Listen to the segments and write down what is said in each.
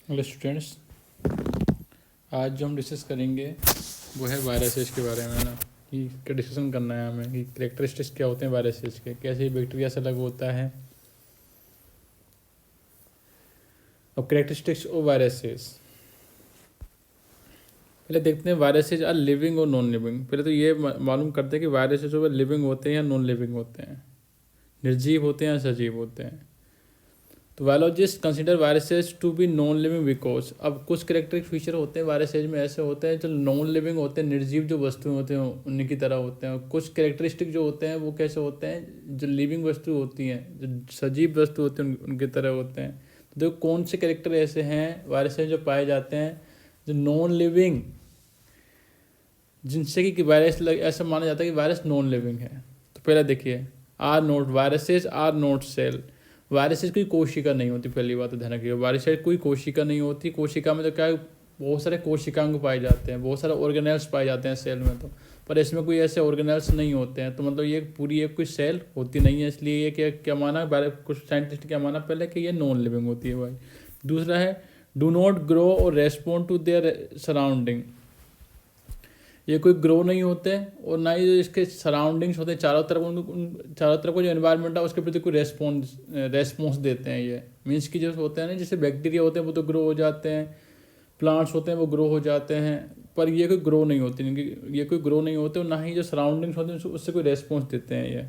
Hello students, आज जो हम डिस्कस करेंगे वो है वायरसेस के बारे में ना। कि क्या डिस्कशन करना है हमें कि करेक्टरिस्टिक्स क्या होते हैं वायरसेस के, कैसे बैक्टीरिया से अलग होता है। अब करेक्टरिस्टिक्स ऑफ वायरसेस, पहले देखते हैं वायरसेस आर लिविंग और नॉन लिविंग। पहले तो ये मालूम करते हैं कि वायरसेस जो लिविंग होते हैं या नॉन लिविंग होते हैं, निर्जीव होते हैं या सजीव होते हैं। तो biologist consider viruses to be non living because, अब कुछ करेक्टरिस्टिक फीचर होते हैं वायरसेज में ऐसे होते हैं जो नॉन लिविंग होते हैं, निर्जीव जो वस्तुएं होते हैं उन्हीं की तरह होते हैं। कुछ करेक्टरिस्टिक जो होते हैं वो कैसे होते हैं, जो लिविंग वस्तु होती हैं, जो सजीव वस्तु होते हैं उनकी तरह होते हैं। तो देखो कौन से करेक्टर ऐसे हैं वायरसेज जो पाए जाते हैं जो नॉन लिविंग, जिनसे कि वायरस ऐसा माना जाता है कि वायरस नॉन लिविंग है। तो पहले देखिए, are not viruses are not cell. Viruses कोई कोशिका नहीं होती, पहली बात तो ध्यान रखिएगा। वायरसेज कोई कोशिका नहीं होती। कोशिका में तो क्या है, बहुत सारे कोशिकांग पाए जाते हैं, बहुत सारे ऑर्गेनेल्स पाए जाते हैं सेल में, तो पर इसमें कोई ऐसे ऑर्गेनेल्स नहीं होते हैं। तो मतलब ये पूरी एक कोई सेल होती नहीं है। इसलिए ये क्या माना, कुछ साइंटिस्ट क्या माना पहले कि ये नॉन लिविंग होती है भाई। दूसरा है डू नॉट ग्रो और रेस्पॉन्ड टू देयर सराउंडिंग। ये कोई ग्रो नहीं होते और ना ही जो इसके सराउंडिंग्स होते हैं चारों तरफ का जो एनवायरनमेंट है उसके प्रति कोई रेस्पॉन्स देते हैं। ये मीन्स कि जो होते हैं ना, जैसे बैक्टीरिया होते हैं वो तो ग्रो हो जाते हैं, प्लांट्स होते हैं वो ग्रो हो जाते हैं, पर ये कोई ग्रो नहीं होती, ये कोई ग्रो नहीं होते और ना ही जो सराउंडिंग्स होते हैं उससे कोई रेस्पॉन्स देते हैं ये।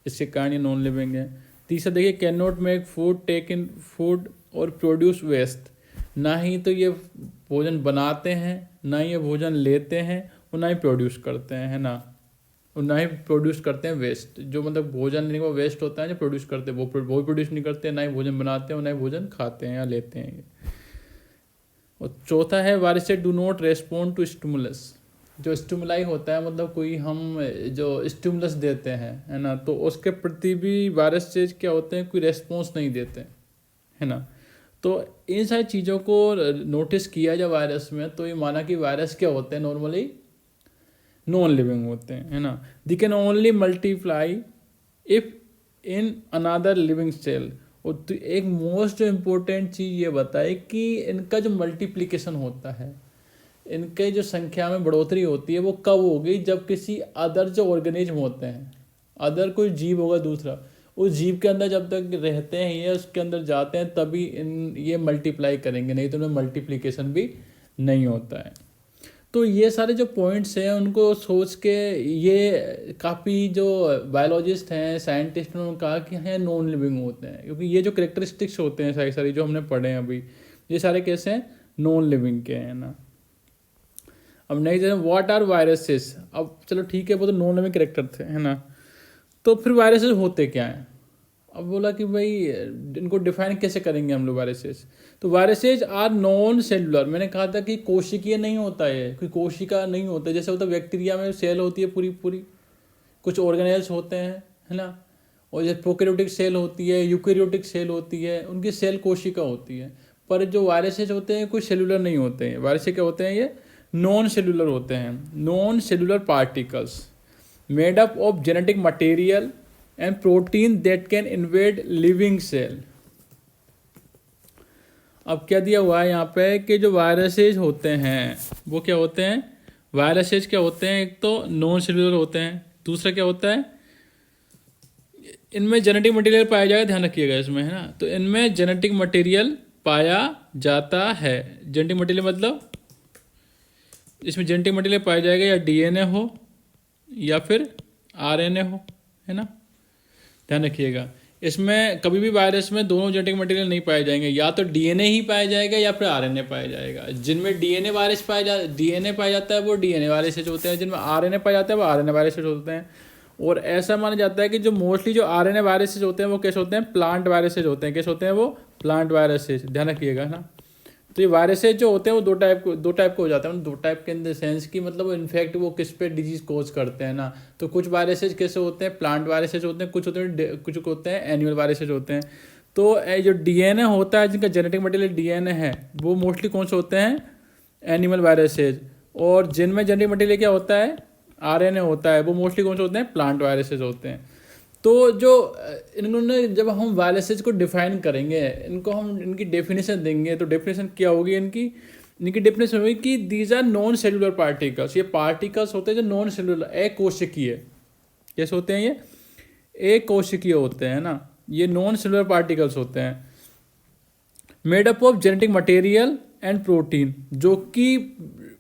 इसके कारण ये नॉन लिविंग है। तीसरा देखिए, can not make food, take in food और प्रोड्यूस वेस्ट। ना ही तो ये भोजन बनाते हैं, ना ही ये भोजन लेते हैं और ना ही प्रोड्यूस करते हैं, है ना। और ना ही प्रोड्यूस करते हैं वेस्ट, जो मतलब भोजन लेने का वेस्ट होता है जो प्रोड्यूस करते हैं वो प्रोड्यूस नहीं करते, ना ही भोजन बनाते हैं और ना ही भोजन खाते हैं या लेते हैं। और चौथा है viruses do not respond to stimulus. जो स्टिमुलाई होता है मतलब कोई हम जो स्टिमुलस देते हैं, है ना, तो उसके प्रति भी वायरसेस क्या होते हैं, कोई रेस्पॉन्स नहीं देते, है ना। तो इन सारी चीज़ों को नोटिस किया जाए वायरस में, तो ये माना कि वायरस क्या होते हैं, नॉर्मली नॉन लिविंग होते हैं, है ना। They can only multiply if in another living cell. और तो एक मोस्ट इम्पोर्टेंट चीज़ ये बताए कि इनका जो मल्टीप्लिकेशन होता है, इनके जो संख्या में बढ़ोतरी होती है वो कब होगी, जब किसी अदर जो ऑर्गेनिज्म होते हैं, अदर कोई जीव होगा दूसरा, उस जीव के अंदर जब तक रहते हैं या उसके अंदर जाते हैं तभी ये मल्टीप्लाई करेंगे, नहीं तो उनमें मल्टीप्लिकेशन भी नहीं होता है। तो ये सारे जो पॉइंट्स हैं उनको सोच के ये काफ़ी जो बायोलॉजिस्ट हैं, साइंटिस्ट ने कहा कि हैं नॉन लिविंग होते हैं, क्योंकि ये जो करेक्टरिस्टिक्स होते हैं सारी सारी जो हमने पढ़े हैं अभी, ये सारे कैसे हैं, नॉन लिविंग के हैं ना। अब नेक्स्ट है व्हाट आर वायरसेस। अब चलो ठीक है, वो तो नॉन लिविंग करेक्टर थे, है ना। तो फिर वायरसेस होते क्या हैं। अब बोला कि भाई इनको डिफाइन कैसे करेंगे हम लोग वायरसेस। तो वायरसेज आर नॉन सेलुलर। मैंने कहा था कि कोशिकीय नहीं होता है, कोई कोशिका नहीं होता। जैसे होता है बैक्टीरिया में सेल होती है पूरी पूरी, कुछ ऑर्गेनेल्स होते हैं, है ना। और जैसे प्रोकैरियोटिक सेल होती है, यूकैरियोटिक सेल होती है, उनकी सेल कोशिका होती है। पर जो वायरसेज होते हैं कोई सेलुलर नहीं होते हैं। वायरसेज क्या होते हैं, ये नॉन सेलुलर होते हैं। Non cellular particles made up of genetic material and protein that can invade living cell. अब क्या दिया हुआ है यहाँ पे कि जो वायरसेज होते हैं वो क्या होते हैं, वायरसेज क्या होते हैं, एक तो नॉन सेलुलर होते हैं, दूसरा क्या होता है, इनमें जेनेटिक मटेरियल पाया जाएगा, ध्यान रखिएगा इसमें, है ना। तो इनमें जेनेटिक मटेरियल पाया जाता है। जेनेटिक मटेरियल मतलब इसमें जेनेटिक मटेरियल पाया जाएगा या डीएनए हो या फिर आरएनए हो, है ना। ध्यान रखिएगा, इसमें कभी भी वायरस में दोनों जेनेटिक मटेरियल नहीं पाए जाएंगे, या तो डीएनए ही पाया जाएगा या फिर आरएनए पाया जाएगा। जिनमें डीएनए पाया जाता है वो डीएनए वायरसेज होते हैं, जिनमें आरएनए पाया जाता है वो आरएनए वायरसेज होते हैं। और ऐसा माना जाता है कि जो मोस्टली जो आरएनए वायरसेज होते हैं वो कैसे होते हैं, प्लांट वायरसेज होते हैं। कैसे होते हैं वो, प्लांट वायरसेज। ध्यान रखिएगा ना। तो ये वायरसेज जो होते हैं वो दो टाइप के हो जाते हैं। दो टाइप के इन द सेंस की मतलब इनफैक्ट वो किस पे डिजीज कोज करते हैं ना। तो कुछ वायरसेज कैसे होते हैं, प्लांट वायरसेज होते हैं, कुछ होते हैं एनिमल वायरसेज होते हैं। तो जो डीएनए होता है, जिनका जेनेटिक मटेरियल डीएनए है, वो मोस्टली कौन से होते हैं, एनिमल वायरसेज। और जिनमें जेनेटिक मटेरियल क्या होता है, आरएनए होता है, वो मोस्टली कौन से होते हैं, प्लांट वायरसेज होते हैं। तो जो इन्होंने जब हम वायरसेज को डिफाइन करेंगे, इनको हम इनकी डेफिनेशन देंगे, तो डेफिनेशन क्या होगी इनकी डेफिनेशन होगी कि these are non cellular particles. ये पार्टिकल्स होते हैं जो नॉन सेलुलर अकोशिकीय, कैसे होते हैं ये अकोशिकीय होते हैं ना, ये नॉन सेलुलर पार्टिकल्स होते हैं। Made up of genetic material and protein, जो कि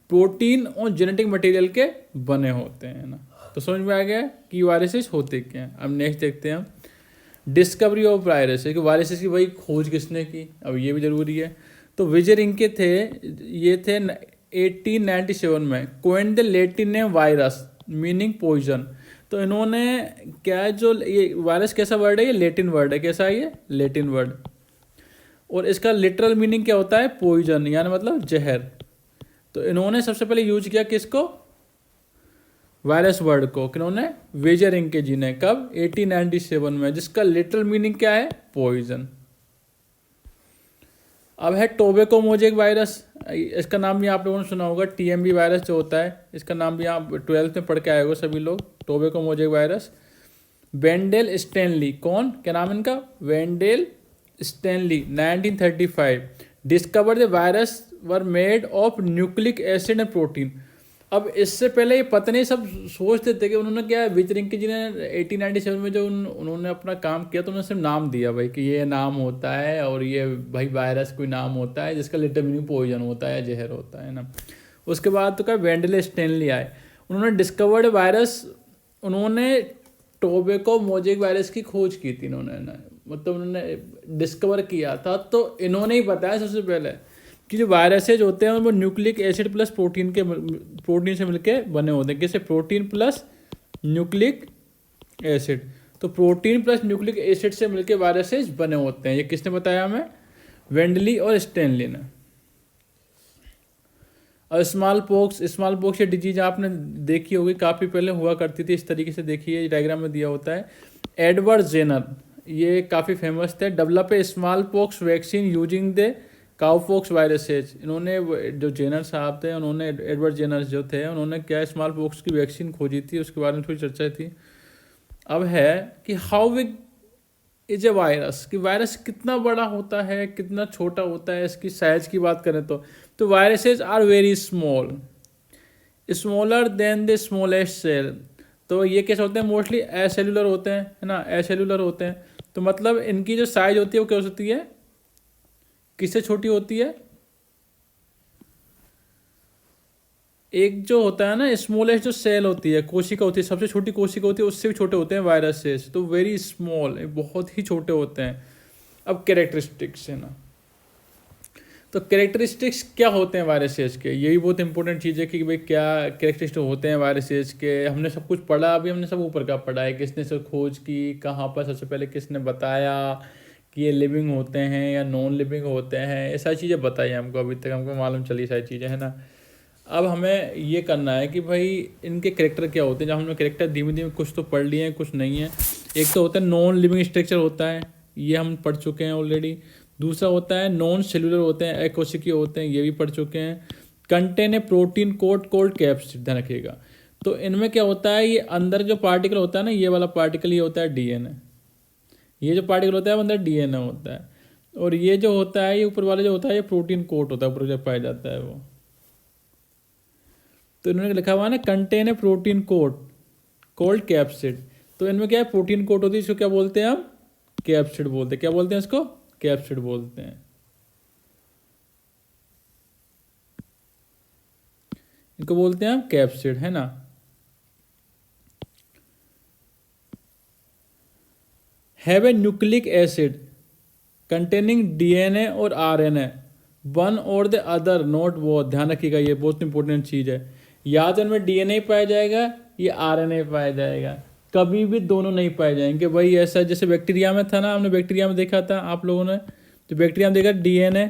प्रोटीन और जेनेटिक मटेरियल के बने होते हैं ना। तो समझ में आ गया कि वायरसेस होते क्या हैं। अब नेक्स्ट देखते हैं हम डिस्कवरी ऑफ वायरसेस, कि वायरसेस की वही खोज किसने की, अब ये भी जरूरी है। तो विजय रिंके थे, ये थे 1897 में, coined the Latin name virus meaning poison. तो इन्होंने क्या है, जो ये वायरस कैसा वर्ड है, ये लैटिन वर्ड है। कैसा है ये, लैटिन वर्ड, और इसका लिटरल मीनिंग क्या होता है, पॉइजन, यानी मतलब जहर। तो इन्होंने सबसे पहले यूज किया किसको, वायरस वर्ड को, किन्होंने, वेजर रिंके जी ने। कब, 1897 में, जिसका लिटरल मीनिंग क्या है, पॉइजन। अब है टोबैको मोजेक वायरस, इसका नाम भी आप लोगों ने सुना होगा, टीएमवी वायरस जो होता है, इसका नाम भी आप 12th में पढ़ के आए हो सभी लोग, tobacco mosaic virus. Wendell Stanley, कौन, क्या नाम इनका, Wendell Stanley, 1935, discover the virus were made of nucleic acid and protein. अब इससे पहले ये पता नहीं, सब सोचते थे कि उन्होंने क्या, विजरिंके जी ने 1897 में जो उन्होंने अपना काम किया, तो उन्होंने सिर्फ नाम दिया भाई कि ये नाम होता है, और ये भाई वायरस कोई नाम होता है जिसका लिटर मीनिंग पॉइजन होता है, जहर होता है ना। उसके बाद तो क्या, वेंडेल स्टैनली आए, उन्होंने डिस्कवर्ड वायरस, उन्होंने टोबैको मोजेक वायरस की खोज की थी इन्होंने ना, मतलब उन्होंने डिस्कवर किया था। तो इन्होंने ही बताया सबसे पहले कि जो वायरसेज होते हैं वो न्यूक्लिक एसिड प्लस प्रोटीन से मिलके बने होते हैं। किससे, प्रोटीन प्लस न्यूक्लिक एसिड। तो प्रोटीन प्लस न्यूक्लिक एसिड से मिलके वायरसेज बने होते हैं। ये किसने बताया हमें, वेंडली और स्टैनली ने। और स्मॉल पॉक्स ये डिजीज आपने देखी होगी, काफ़ी पहले हुआ करती थी, इस तरीके से देखिए, डायग्राम में दिया होता है। एडवर्ड जेनर, ये काफ़ी फेमस थे, develop a small pox vaccine using the cowpox viruses. इन्होंने, जो जेनर साहब थे, उन्होंने, एडवर्ड जेनर जो थे, उन्होंने क्या स्मॉल पॉक्स की वैक्सीन खोजी थी, उसके बारे में थोड़ी चर्चा थी। अब है कि how big is a virus, कि वायरस कितना बड़ा होता है, कितना छोटा होता है, इसकी साइज की बात करें तो viruses are very small, smaller than the smallest cell. तो ये कैसे होते हैं, मोस्टली एसेल्युलर होते हैं, है ना, एसेल्युलर होते हैं। तो मतलब इनकी जो साइज होती है वो क्या हो सकती है, किससे छोटी होती है, एक जो होता है ना स्मॉलेस्ट जो सेल होती है, कोशिका होती है, सबसे छोटी कोशिका होती है, उससे भी छोटे होते हैं वायरसेस। तो वेरी स्मॉल, बहुत ही छोटे होते हैं। अब कैरेक्टरिस्टिक्स है ना, तो कैरेक्टरिस्टिक्स क्या होते हैं वायरसेस के, यही बहुत इंपॉर्टेंट चीज़ है कि भाई क्या कैरेक्टरिस्टिक्स होते हैं वायरसेस के। हमने सब कुछ पढ़ा, अभी हमने सब ऊपर का पढ़ा है, किसने सब खोज की, कहाँ पर सबसे पहले किसने बताया कि ये लिविंग होते हैं या नॉन लिविंग होते हैं, ये सारी चीज़ें बताई हमको, अभी तक हमको मालूम चली सारी चीज़ें, है ना। अब हमें ये करना है कि भाई इनके कैरेक्टर क्या होते हैं। जब हमने कैरेक्टर धीमे धीमे कुछ तो पढ़ लिए हैं, कुछ नहीं है। एक तो होता है नॉन लिविंग स्ट्रक्चर होता है, ये हम पढ़ चुके हैं ऑलरेडी। दूसरा होता है नॉन सेलुलर होते हैं, अकोशिकीय होते हैं, ये भी पढ़ चुके हैं। Contain a protein code cold capsid, ध्यान रखिएगा। तो इनमें क्या होता है, ये अंदर जो पार्टिकल होता है ना, ये वाला पार्टिकल, ये होता है डीएनए। ये जो पार्टिकल होता है वो अंदर डीएनए होता है, और ये जो होता है, ये ऊपर वाला जो होता है, ये प्रोटीन कोट होता है, ऊपर जब पाया जाता है वो। तो इन्होंने लिखा हुआ है ना, contain a protein coat called capsid. तो इनमें क्या है, प्रोटीन कोट होती है, इसको क्या बोलते हैं हम, कैप्सिड बोलते हैं। क्या बोलते हैं इसको, कैप्सिड बोलते हैं। इनको बोलते हैं हम कैप्सिड, है ना। Have a nucleic acid containing DNA और आरएनए, वन और द अदर नॉट बोथ। ध्यान रखिएगा, ये बहुत इंपॉर्टेंट चीज़ है। या तो इनमें डीएनए पाया जाएगा या आरएनए पाया जाएगा, कभी भी दोनों नहीं पाए जाएंगे। भाई ऐसा जैसे बैक्टीरिया में था ना, हमने बैक्टीरिया में देखा था आप लोगों ने, तो बैक्टीरिया में देखा डीएनए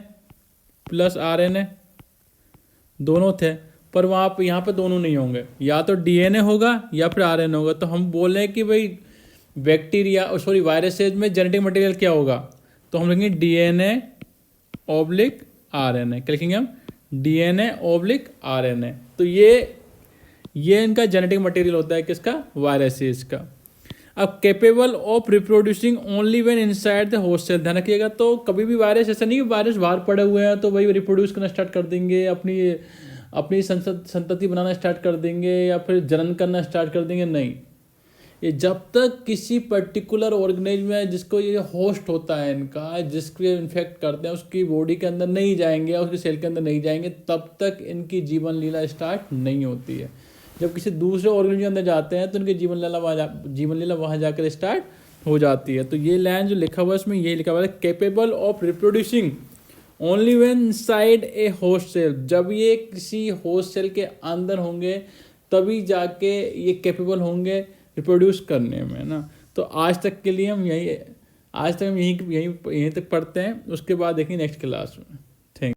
प्लस आरएनए दोनों थे, पर वहाँ पर यहाँ पे दोनों नहीं होंगे, या तो डीएनए होगा या फिर आरएनए होगा। तो हम बोल रहे हैं कि भाई बैक्टीरिया, सॉरी वायरसेज में जेनेटिक मटेरियल क्या होगा, तो हम लिखेंगे डीएनए ऑब्लिक आरएनए। क्या लिखेंगे हम, डीएनए ऑब्लिक आरएनए। तो ये इनका जेनेटिक मटेरियल होता है, किसका, वायरसेज का। अब capable of reproducing only when inside the host cell, ध्यान रखिएगा। तो कभी भी वायरस ऐसा नहीं कि वायरस बाहर पड़े हुए हैं तो वही रिप्रोड्यूस करना स्टार्ट कर देंगे, अपनी अपनी संतति बनाना स्टार्ट कर देंगे या फिर जनन करना स्टार्ट कर देंगे, नहीं। ये जब तक किसी पर्टिकुलर ऑर्गेनिज्म में जिसको ये होस्ट होता है इनका, जिसको इन्फेक्ट करते हैं, उसकी बॉडी के अंदर नहीं जाएंगे, उसके सेल के अंदर नहीं जाएंगे, तब तक इनकी जीवन लीला स्टार्ट नहीं होती है। जब किसी दूसरे ऑर्गेनिज्म के अंदर जाते हैं तो इनकी जीवन लीला वहाँ जाकर स्टार्ट हो जाती है। तो ये लाइन जो लिखा हुआ है इसमें ये लिखा हुआ है capable of reproducing only when side a host cell, जब ये किसी होस्ट सेल के अंदर होंगे तभी जाके ये कैपेबल होंगे रिप्रोड्यूस करने में ना। तो आज तक के लिए हम यही तक पढ़ते हैं, उसके बाद देखेंगे नेक्स्ट क्लास में। थैंक